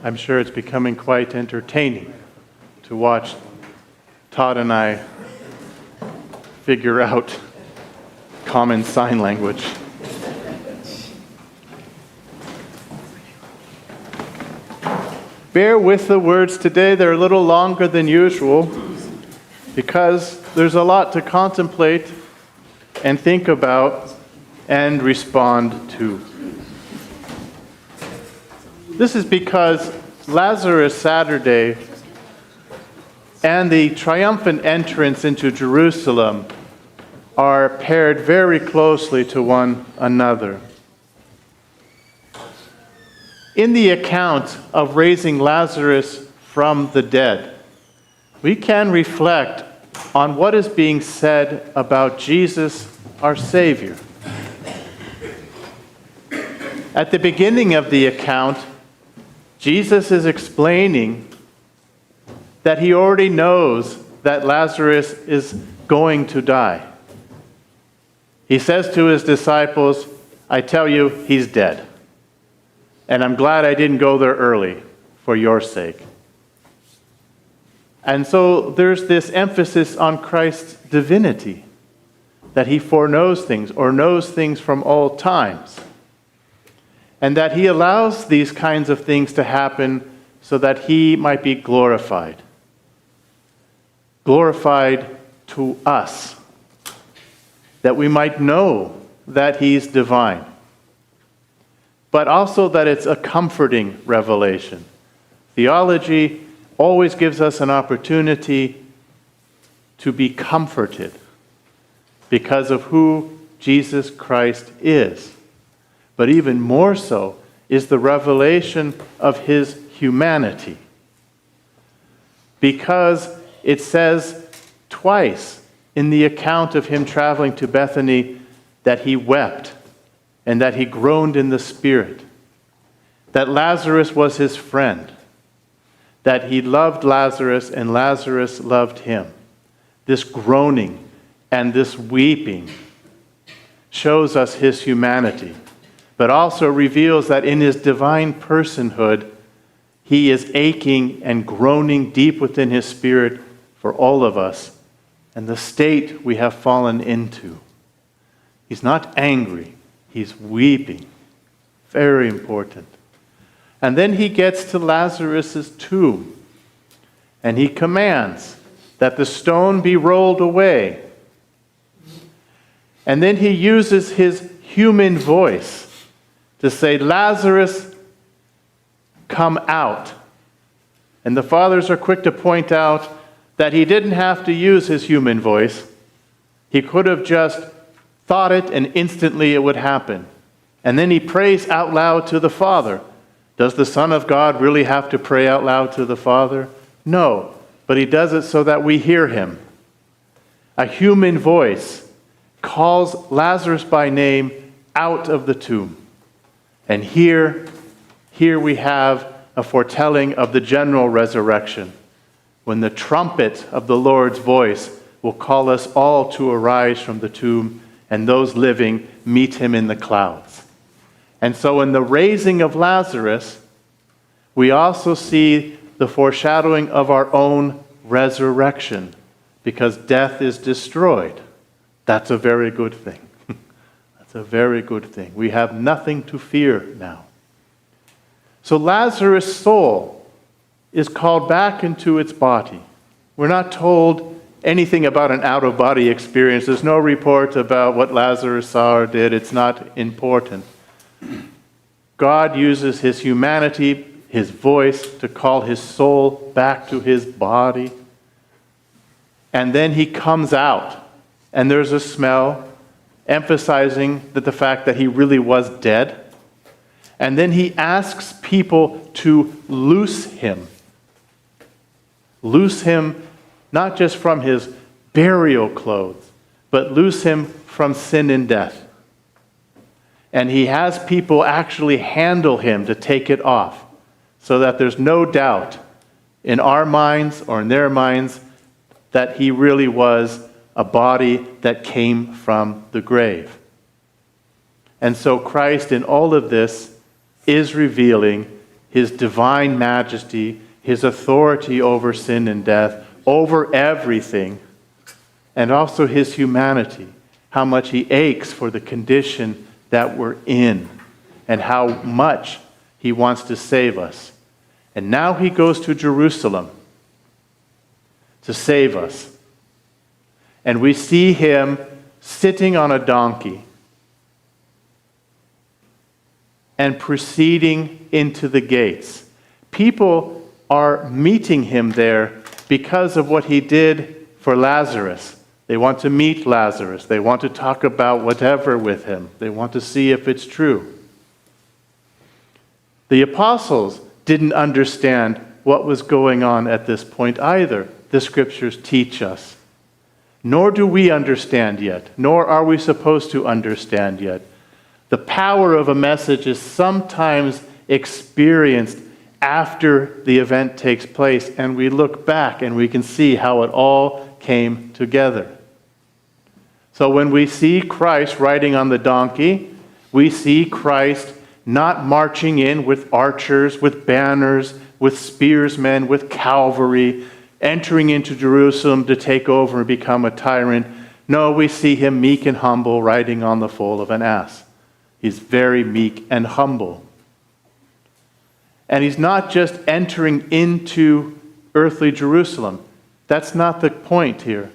I'm sure it's becoming quite entertaining to watch Todd and I figure out common sign language. Bear with the words today. They're a little longer than usual because there's a lot to contemplate and think about and respond to. This is because Lazarus Saturday and the triumphant entrance into Jerusalem are paired very closely to one another. In the account of raising Lazarus from the dead, we can reflect on what is being said about Jesus, our Savior. At the beginning of the account, Jesus is explaining that he already knows that Lazarus is going to die. He says to his disciples, "I tell you, he's dead. And I'm glad I didn't go there early for your sake." And so there's this emphasis on Christ's divinity, that he foreknows things or knows things from all times, and that he allows these kinds of things to happen so that he might be glorified. Glorified to us, that we might know that he's divine, but also that it's a comforting revelation. Theology always gives us an opportunity to be comforted because of who Jesus Christ is. But even more so is the revelation of his humanity. Because it says twice in the account of him traveling to Bethany that he wept and that he groaned in the spirit, that Lazarus was his friend, that he loved Lazarus and Lazarus loved him. This groaning and this weeping shows us his humanity, but also reveals that in his divine personhood, he is aching and groaning deep within his spirit for all of us and the state we have fallen into. He's not angry, he's weeping. Very important. And then he gets to Lazarus' tomb, and he commands that the stone be rolled away. And then he uses his human voice to say, "Lazarus, come out." And the fathers are quick to point out that he didn't have to use his human voice. He could have just thought it and instantly it would happen. And then he prays out loud to the Father. Does the Son of God really have to pray out loud to the Father? No, but he does it so that we hear him. A human voice calls Lazarus by name out of the tomb. And here we have a foretelling of the general resurrection, when the trumpet of the Lord's voice will call us all to arise from the tomb, and those living meet him in the clouds. And so in the raising of Lazarus, we also see the foreshadowing of our own resurrection, because death is destroyed. That's a very good thing. That's a very good thing. We have nothing to fear now. So Lazarus' soul is called back into its body. We're not told anything about an out-of-body experience. There's no report about what Lazarus saw or did. It's not important. God uses his humanity, his voice, to call his soul back to his body. And then he comes out, and there's a smell, emphasizing that the fact that he really was dead. And then he asks people to loose him. Loose him not just from his burial clothes, but loose him from sin and death. And he has people actually handle him to take it off, so that there's no doubt in our minds or in their minds that he really was a body that came from the grave. And so Christ in all of this is revealing his divine majesty, his authority over sin and death, over everything, and also his humanity, how much he aches for the condition that we're in, and how much he wants to save us. And now he goes to Jerusalem to save us. And we see him sitting on a donkey and proceeding into the gates. People are meeting him there because of what he did for Lazarus. They want to meet Lazarus. They want to talk about whatever with him. They want to see if it's true. The apostles didn't understand what was going on at this point either. The scriptures teach us. Nor do we understand yet, nor are we supposed to understand yet. The power of a message is sometimes experienced after the event takes place, and we look back and we can see how it all came together. So when we see Christ riding on the donkey, we see Christ not marching in with archers, with banners, with spearsmen, with cavalry, entering into Jerusalem to take over and become a tyrant. No, we see him meek and humble, riding on the foal of an ass. He's very meek and humble. And he's not just entering into earthly Jerusalem. That's not the point here.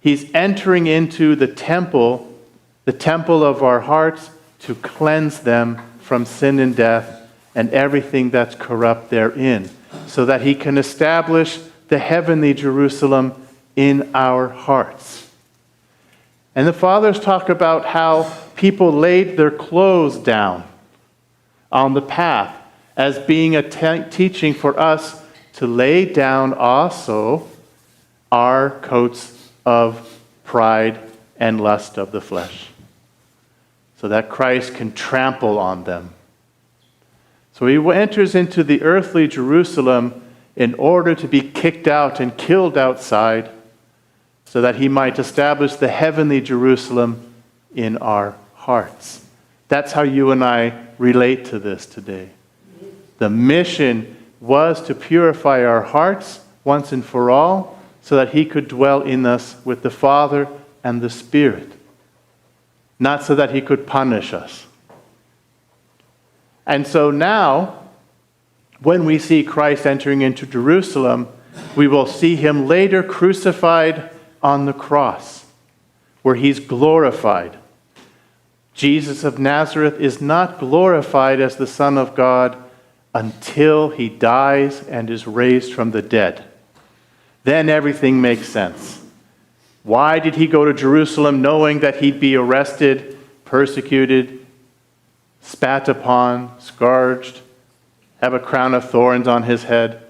He's entering into the temple of our hearts, to cleanse them from sin and death and everything that's corrupt therein, so that he can establish the heavenly Jerusalem in our hearts. And the fathers talk about how people laid their clothes down on the path as being a teaching for us to lay down also our coats of pride and lust of the flesh, so that Christ can trample on them. So he enters into the earthly Jerusalem in order to be kicked out and killed outside, so that he might establish the heavenly Jerusalem in our hearts. That's how you and I relate to this today. The mission was to purify our hearts once and for all, so that he could dwell in us with the Father and the Spirit, not so that he could punish us. And so now, when we see Christ entering into Jerusalem, we will see him later crucified on the cross, where he's glorified. Jesus of Nazareth is not glorified as the Son of God until he dies and is raised from the dead. Then everything makes sense. Why did he go to Jerusalem knowing that he'd be arrested, persecuted, spat upon, scourged, have a crown of thorns on his head?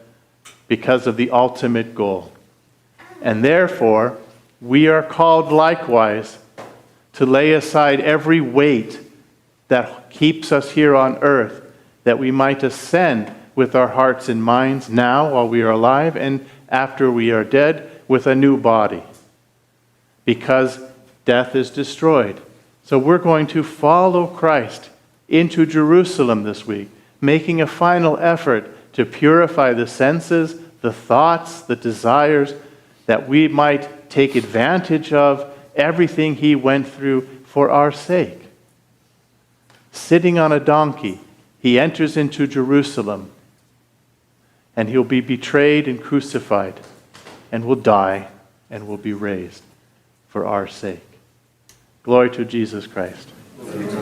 Because of the ultimate goal. And therefore, we are called likewise to lay aside every weight that keeps us here on earth, that we might ascend with our hearts and minds now while we are alive, and after we are dead, with a new body. Because death is destroyed. So we're going to follow Christ into Jerusalem this week, making a final effort to purify the senses, the thoughts, the desires, that we might take advantage of everything he went through for our sake. Sitting on a donkey, he enters into Jerusalem, and he'll be betrayed and crucified, and will die, and will be raised for our sake. Glory to Jesus Christ. Amen.